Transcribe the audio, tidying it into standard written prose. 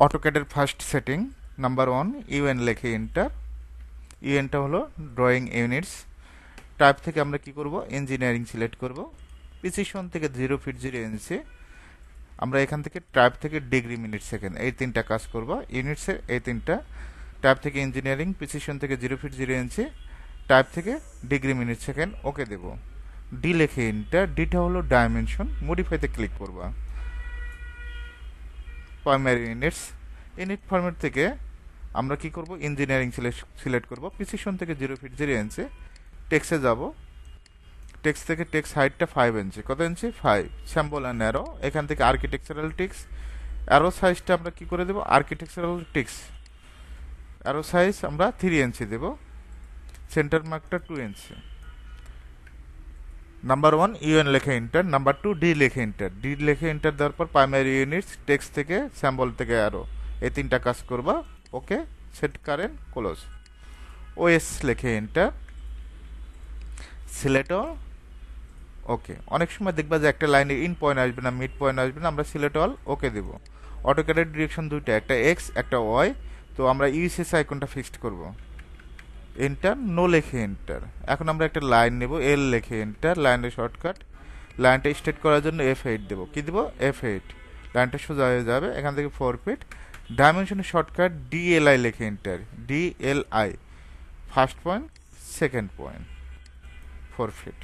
অটোক্যাডের first setting number 1 UN লিখে enter. ইউএনটা হলো drawing units. Type থেকে আমরা কি করব, ইঞ্জিনিয়ারিং সিলেক্ট করব। প্রিসিশন থেকে 0 ফিট 0 ইঞ্চি। আমরা এখান থেকে টাইপ থেকে ডিগ্রি মিনিট সেকেন্ড এই তিনটা কাজ করব। ইউনিটসের এই তিনটা, টাইপ থেকে ইঞ্জিনিয়ারিং, প্রিসিশন থেকে 0 ফিট 0 ইঞ্চি, টাইপ থেকে ডিগ্রি মিনিট সেকেন্ড ওকে দেব। ডি লিখে এন্টার। ডিটা হলো ডাইমেনশন, মডিফাইতে ক্লিক করবা। প্রাইমারি ইউনিটস, ইউনিট ফরম্যাট থেকে আমরা কি করব, ইঞ্জিনিয়ারিং সিলেক্ট করব। প্রিসিশন থেকে 0 ফিট 0 ইঞ্চি। টেক্সটে যাব, টেক্সট থেকে টেক্সট হাইটটা 5 ইঞ্চি। কত ইঞ্চি? 5। স্যাম্পল অ্যান্ড অ্যারো, এখান থেকে আর্কিটেকচারাল টেক্সট। অ্যারো সাইজটা আমরা কি করে দেব, আর্কিটেকচারাল টেক্সট অ্যারো সাইজ আমরা 3 ইঞ্চি দেব। সেন্টার মার্কটা 2 ইঞ্চি। নাম্বার 1 ইউএন লেখে এন্টার। নাম্বার 2 ডি লেখে এন্টার। ডি লেখে এন্টার দেওয়ার পর প্রাইমারি ইউনিটস, টেক্সট থেকে স্যাম্পল থেকে অ্যারো এই তিনটা কাজ করবা। ওকে, সেট কারেন্ট ক্লোজ। ওএস লেখে এন্টার। সিলেক্ট অল, ওকে। অনেক সময় দেখবা যে একটা লাইনে ইন পয়েন্ট আসবে না, মিড পয়েন্ট আসবে না, আমরা সিলেক্ট অল ওকে দেব। অটোক্যাডের ডিরেকশন দুইটা, একটা এক্স একটা ওয়াই। তো আমরা ইউএসএস আইকনটা ফিক্সড করব। এন্টার, নো লেখে এন্টার। এখন আমরা একটা লাইন নেব, এল লেখে এন্টার। লাইনের শর্টকাট, লাইনটা স্ট্রেট করার জন্য F8 দেব। কি দেব? F8। লাইনটা সোজা হয়ে যাবে। এখান থেকে 4 ফিট। ডাইমেনশনের শর্টকাট DLI লেখে enter. DLI, first point, second point, 4 fit.